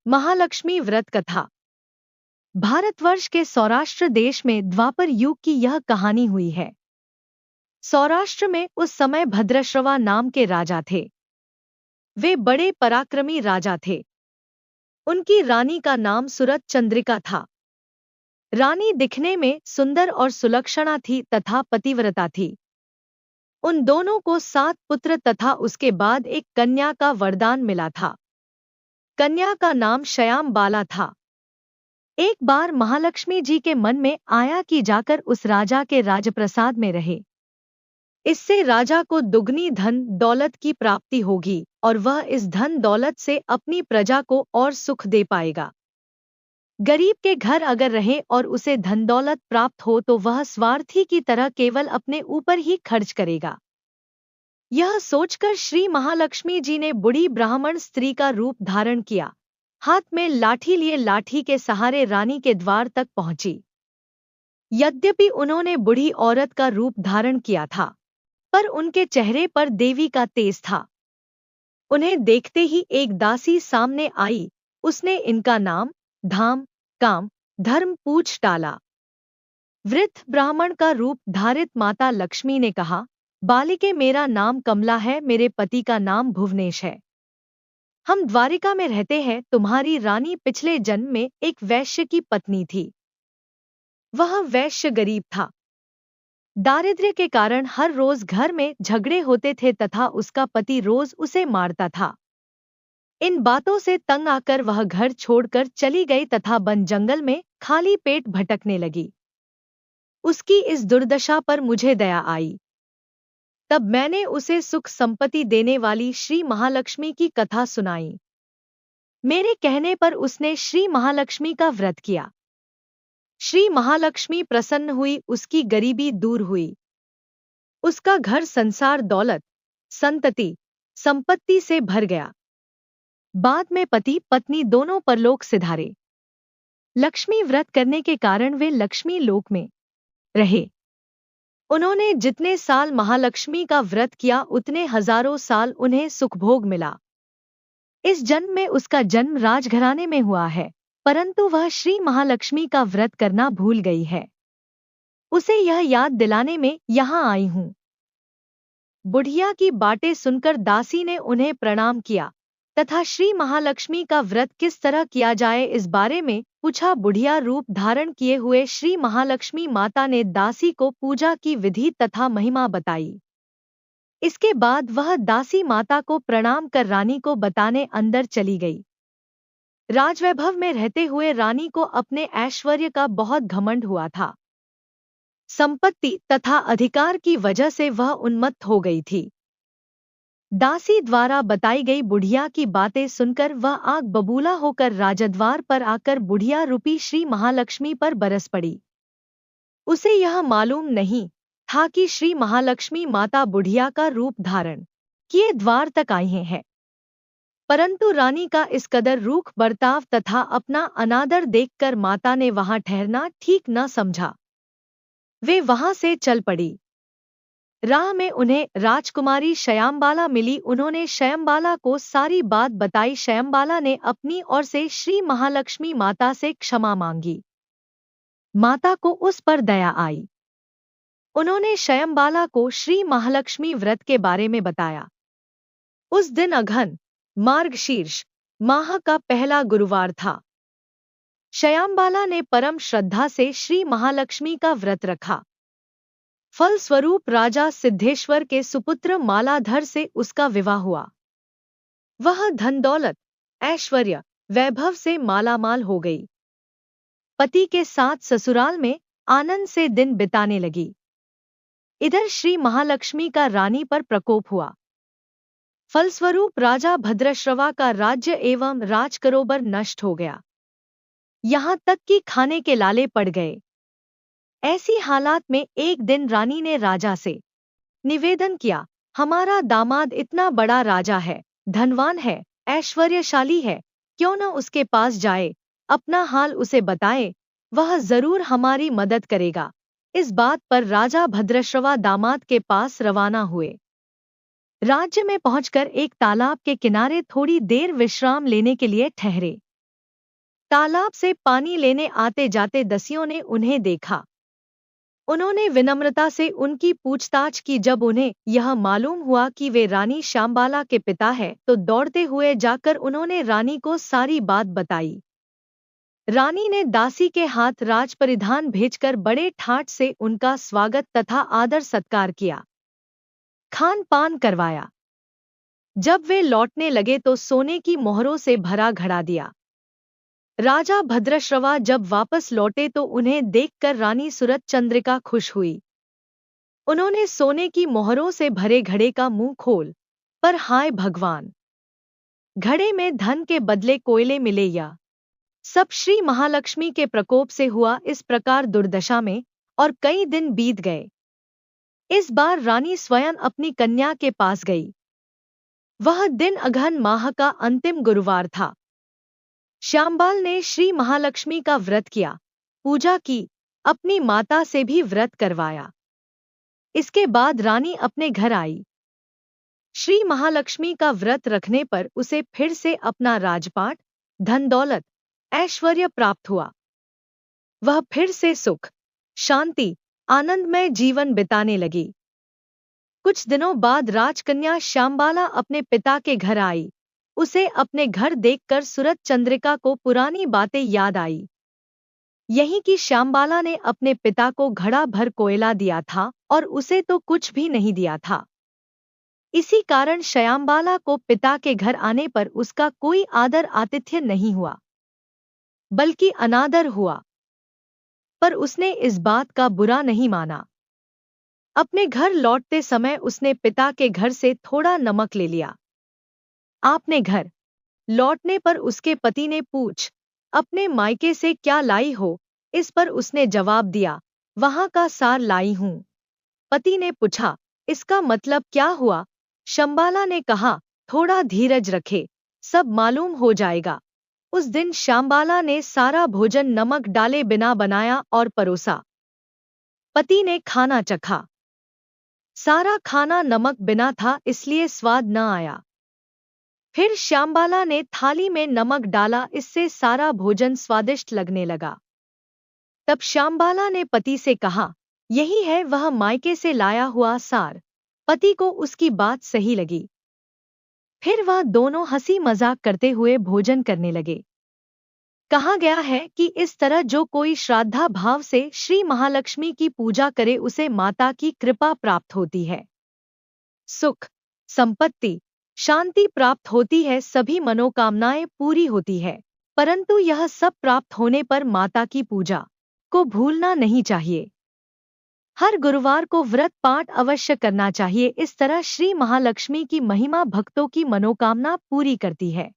महालक्ष्मी व्रत कथा। भारतवर्ष के सौराष्ट्र देश में द्वापर युग की यह कहानी हुई है। सौराष्ट्र में उस समय भद्रश्रवा नाम के राजा थे। वे बड़े पराक्रमी राजा थे। उनकी रानी का नाम सुरत चंद्रिका था। रानी दिखने में सुंदर और सुलक्षणा थी तथा पतिव्रता थी। उन दोनों को 7 पुत्र तथा उसके बाद एक कन्या का वरदान मिला था। कन्या का नाम श्यामबाला था। एक बार महालक्ष्मी जी के मन में आया कि जाकर उस राजा के राजप्रसाद में रहे। इससे राजा को दुगनी धन दौलत की प्राप्ति होगी और वह इस धन दौलत से अपनी प्रजा को और सुख दे पाएगा। गरीब के घर अगर रहे और उसे धन दौलत प्राप्त हो तो वह स्वार्थी की तरह केवल अपने ऊपर ही खर्च करेगा। यह सोचकर श्री महालक्ष्मी जी ने बूढ़ी ब्राह्मण स्त्री का रूप धारण किया। हाथ में लाठी लिए लाठी के सहारे रानी के द्वार तक पहुंची। यद्यपि उन्होंने बूढ़ी औरत का रूप धारण किया था, पर उनके चेहरे पर देवी का तेज था। उन्हें देखते ही एक दासी सामने आई। उसने इनका नाम, धाम, काम, धर्म पूछ डाला। वृद्ध ब्राह्मण का रूप धारित माता लक्ष्मी ने कहा, बालिके, मेरा नाम कमला है, मेरे पति का नाम भुवनेश है। हम द्वारिका में रहते हैं। तुम्हारी रानी पिछले जन्म में एक वैश्य की पत्नी थी। वह वैश्य गरीब था। दारिद्र्य के कारण हर रोज घर में झगड़े होते थे तथा उसका पति रोज उसे मारता था। इन बातों से तंग आकर वह घर छोड़कर चली गई तथा वन जंगल में खाली पेट भटकने लगी। उसकी इस दुर्दशा पर मुझे दया आई। तब मैंने उसे सुख संपत्ति देने वाली श्री महालक्ष्मी की कथा सुनाई। मेरे कहने पर उसने श्री महालक्ष्मी का व्रत किया। श्री महालक्ष्मी प्रसन्न हुई, उसकी गरीबी दूर हुई। उसका घर संसार दौलत, संतति, संपत्ति से भर गया। बाद में पति पत्नी दोनों परलोक सिधारे। लक्ष्मी व्रत करने के कारण वे लक्ष्मी लोक में रहे। उन्होंने जितने साल महालक्ष्मी का व्रत किया उतने हजारों साल उन्हें सुखभोग मिला। इस जन्म में उसका जन्म राजघराने में हुआ है, परंतु वह श्री महालक्ष्मी का व्रत करना भूल गई है। उसे यह याद दिलाने में यहाँ आई हूँ। बुढ़िया की बातें सुनकर दासी ने उन्हें प्रणाम किया तथा श्री महालक्ष्मी का व्रत किस तरह किया जाए इस बारे में पूछा। बुढ़िया रूप धारण किए हुए श्री महालक्ष्मी माता ने दासी को पूजा की विधि तथा महिमा बताई। इसके बाद वह दासी माता को प्रणाम कर रानी को बताने अंदर चली गई। राजवैभव में रहते हुए रानी को अपने ऐश्वर्य का बहुत घमंड हुआ था। संपत्ति तथा अधिकार की वजह से वह उन्मत्त हो गई थी। दासी द्वारा बताई गई बुढ़िया की बातें सुनकर वह आग बबूला होकर राजद्वार पर आकर बुढ़िया रूपी श्री महालक्ष्मी पर बरस पड़ी। उसे यह मालूम नहीं था कि श्री महालक्ष्मी माता बुढ़िया का रूप धारण किए द्वार तक आई हैं। परंतु रानी का इस कदर रूख बर्ताव तथा अपना अनादर देखकर माता ने वहां ठहरना ठीक न समझा। वे वहां से चल पड़ी। राह में उन्हें राजकुमारी श्यामबाला मिली। उन्होंने श्यामबाला को सारी बात बताई। श्यामबाला ने अपनी ओर से श्री महालक्ष्मी माता से क्षमा मांगी। माता को उस पर दया आई। उन्होंने श्यामबाला को श्री महालक्ष्मी व्रत के बारे में बताया। उस दिन अघन मार्गशीर्ष माह का पहला गुरुवार था। श्यामबाला ने परम श्रद्धा से श्री महालक्ष्मी का व्रत रखा। फलस्वरूप राजा सिद्धेश्वर के सुपुत्र मालाधर से उसका विवाह हुआ। वह धन दौलत, ऐश्वर्य, वैभव से मालामाल हो गई। पति के साथ ससुराल में आनंद से दिन बिताने लगी। इधर श्री महालक्ष्मी का रानी पर प्रकोप हुआ। फलस्वरूप राजा भद्रश्रवा का राज्य एवं राजकरोबर नष्ट हो गया। यहाँ तक कि खाने के लाले पड़ गए। ऐसी हालात में एक दिन रानी ने राजा से निवेदन किया, हमारा दामाद इतना बड़ा राजा है, धनवान है, ऐश्वर्यशाली है, क्यों न उसके पास जाए, अपना हाल उसे बताए, वह जरूर हमारी मदद करेगा। इस बात पर राजा भद्रश्रवा दामाद के पास रवाना हुए। राज्य में पहुंचकर एक तालाब के किनारे थोड़ी देर विश्राम लेने के लिए ठहरे। तालाब से पानी लेने आते जाते दसियों ने उन्हें देखा। उन्होंने विनम्रता से उनकी पूछताछ की। जब उन्हें यह मालूम हुआ कि वे रानी श्यामबाला के पिता हैं, तो दौड़ते हुए जाकर उन्होंने रानी को सारी बात बताई। रानी ने दासी के हाथ राज परिधान भेजकर बड़े ठाट से उनका स्वागत तथा आदर सत्कार किया, खान पान करवाया। जब वे लौटने लगे तो सोने की मोहरों से भरा घड़ा दिया। राजा भद्रश्रवा जब वापस लौटे तो उन्हें देखकर रानी सूरत चंद्रिका खुश हुई। उन्होंने सोने की मोहरों से भरे घड़े का मुंह खोल पर हाय भगवान, घड़े में धन के बदले कोयले मिले। या सब श्री महालक्ष्मी के प्रकोप से हुआ। इस प्रकार दुर्दशा में और कई दिन बीत गए। इस बार रानी स्वयं अपनी कन्या के पास गई। वह दिन अघन माह का अंतिम गुरुवार था। श्यामबाल ने श्री महालक्ष्मी का व्रत किया, पूजा की, अपनी माता से भी व्रत करवाया। इसके बाद रानी अपने घर आई। श्री महालक्ष्मी का व्रत रखने पर उसे फिर से अपना राजपाट, धन दौलत, ऐश्वर्य प्राप्त हुआ। वह फिर से सुख, शांति, आनंदमय जीवन बिताने लगी। कुछ दिनों बाद राजकन्या श्यामबाला अपने पिता के घर आई। उसे अपने घर देखकर सूरत चंद्रिका को पुरानी बातें याद आई। यही कि श्यामबाला ने अपने पिता को घड़ा भर कोयला दिया था और उसे तो कुछ भी नहीं दिया था। इसी कारण श्यामबाला को पिता के घर आने पर उसका कोई आदर आतिथ्य नहीं हुआ, बल्कि अनादर हुआ। पर उसने इस बात का बुरा नहीं माना। अपने घर लौटते समय उसने पिता के घर से थोड़ा नमक ले लिया। आपने घर लौटने पर उसके पति ने पूछ, अपने मायके से क्या लाई हो? इस पर उसने जवाब दिया, वहां का सार लाई हूं। पति ने पूछा, इसका मतलब क्या हुआ? श्यामबाला ने कहा, थोड़ा धीरज रखे, सब मालूम हो जाएगा। उस दिन श्यामबाला ने सारा भोजन नमक डाले बिना बनाया और परोसा। पति ने खाना चखा। सारा खाना नमक बिना था, इसलिए स्वाद न आया। फिर श्यामबाला ने थाली में नमक डाला, इससे सारा भोजन स्वादिष्ट लगने लगा। तब श्यामबाला ने पति से कहा, यही है वह मायके से लाया हुआ सार। पति को उसकी बात सही लगी। फिर वह दोनों हंसी मजाक करते हुए भोजन करने लगे। कहा गया है कि इस तरह जो कोई श्रद्धा भाव से श्री महालक्ष्मी की पूजा करे उसे माता की कृपा प्राप्त होती है। सुख, संपत्ति, शांति प्राप्त होती है, सभी मनोकामनाएं पूरी होती है। परंतु यह सब प्राप्त होने पर माता की पूजा को भूलना नहीं चाहिए। हर गुरुवार को व्रत पाठ अवश्य करना चाहिए। इस तरह श्री महालक्ष्मी की महिमा भक्तों की मनोकामना पूरी करती है।